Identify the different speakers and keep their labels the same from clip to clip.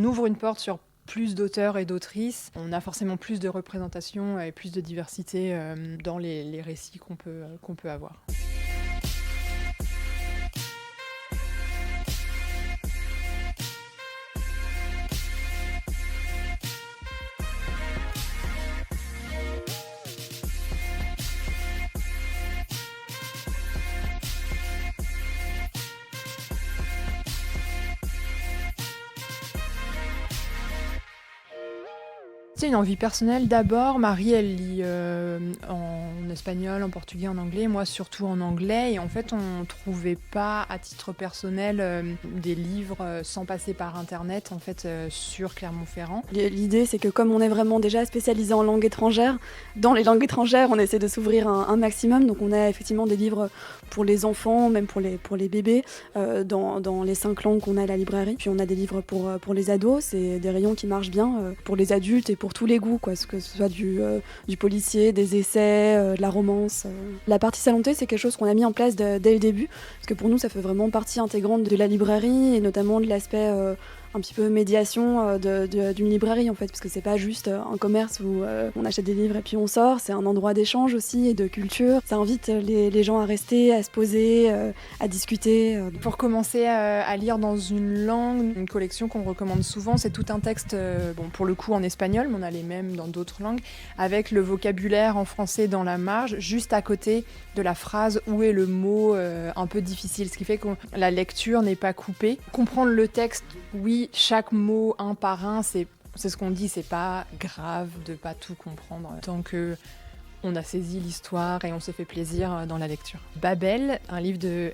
Speaker 1: on ouvre une porte sur plus d'auteurs et d'autrices. On a forcément plus de représentation et plus de diversité dans les récits qu'on peut avoir. C'est une envie personnelle. D'abord, Marie, elle lit en espagnol, en portugais, en anglais. Moi, surtout en anglais. Et en fait, on ne trouvait pas, à titre personnel, des livres sans passer par Internet, en fait, sur Clermont-Ferrand.
Speaker 2: L'idée, c'est que comme on est vraiment déjà spécialisé en langue étrangère, dans les langues étrangères, on essaie de s'ouvrir un maximum. Donc, on a effectivement des livres pour les enfants, même pour les bébés, dans les 5 langues qu'on a à la librairie. Puis, on a des livres pour les ados. C'est des rayons qui marchent bien pour les adultes et pour tous les goûts, quoi, que ce soit du policier, des essais, de la romance. La partie salon de thé, c'est quelque chose qu'on a mis en place dès le début, parce que pour nous, ça fait vraiment partie intégrante de la librairie et notamment de l'aspect un petit peu médiation d'une librairie en fait, parce que c'est pas juste un commerce où on achète des livres et puis on sort, c'est un endroit d'échange aussi et de culture. Ça invite les gens à rester, à se poser, à discuter.
Speaker 1: Pour commencer à lire dans une langue, une collection qu'on recommande souvent, c'est tout un texte, bon, pour le coup en espagnol, mais on a les mêmes dans d'autres langues, avec le vocabulaire en français dans la marge, juste à côté de la phrase où est le mot un peu difficile, ce qui fait que la lecture n'est pas coupée. Comprendre le texte, oui, chaque mot un par un, c'est ce qu'on dit, c'est pas grave de pas tout comprendre tant que on a saisi l'histoire et on se fait plaisir dans la lecture. Babel, un livre de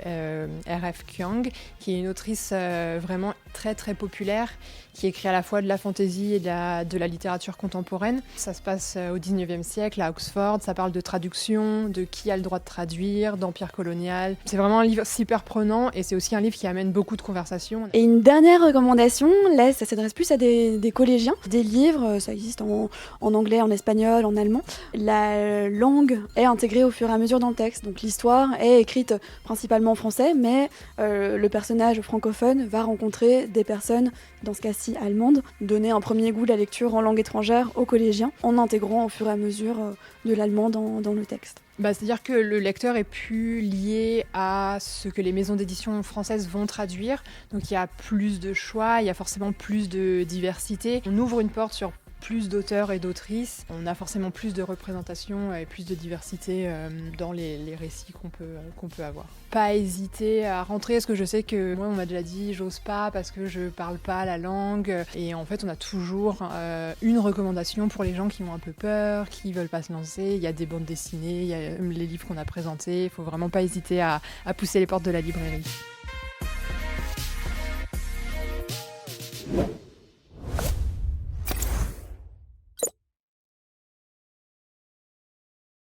Speaker 1: R.F. Kuang, qui est une autrice vraiment très très populaire, qui écrit à la fois de la fantaisie et de la littérature contemporaine. Ça se passe au 19e siècle à Oxford, ça parle de traduction, de qui a le droit de traduire, d'empire colonial. C'est vraiment un livre super prenant et c'est aussi un livre qui amène beaucoup de conversations.
Speaker 2: Et une dernière recommandation, là ça s'adresse plus à des collégiens. Des livres, ça existe en anglais, en espagnol, en allemand. La langue est intégrée au fur et à mesure dans le texte, donc l'histoire est écrite principalement en français, mais le personnage francophone va rencontrer des personnes, dans ce cas-ci allemandes, donner un premier goût de la lecture en langue étrangère aux collégiens, en intégrant au fur et à mesure de l'allemand dans le texte.
Speaker 1: C'est-à-dire que le lecteur est plus lié à ce que les maisons d'édition françaises vont traduire, donc il y a plus de choix, il y a forcément plus de diversité. On ouvre une porte sur plus d'auteurs et d'autrices, on a forcément plus de représentation et plus de diversité dans les récits qu'on peut avoir. Pas hésiter à rentrer, parce que je sais que moi on m'a déjà dit j'ose pas parce que je parle pas la langue, et en fait on a toujours une recommandation pour les gens qui ont un peu peur, qui veulent pas se lancer. Il y a des bandes dessinées, il y a les livres qu'on a présentés, il faut vraiment pas hésiter à pousser les portes de la librairie.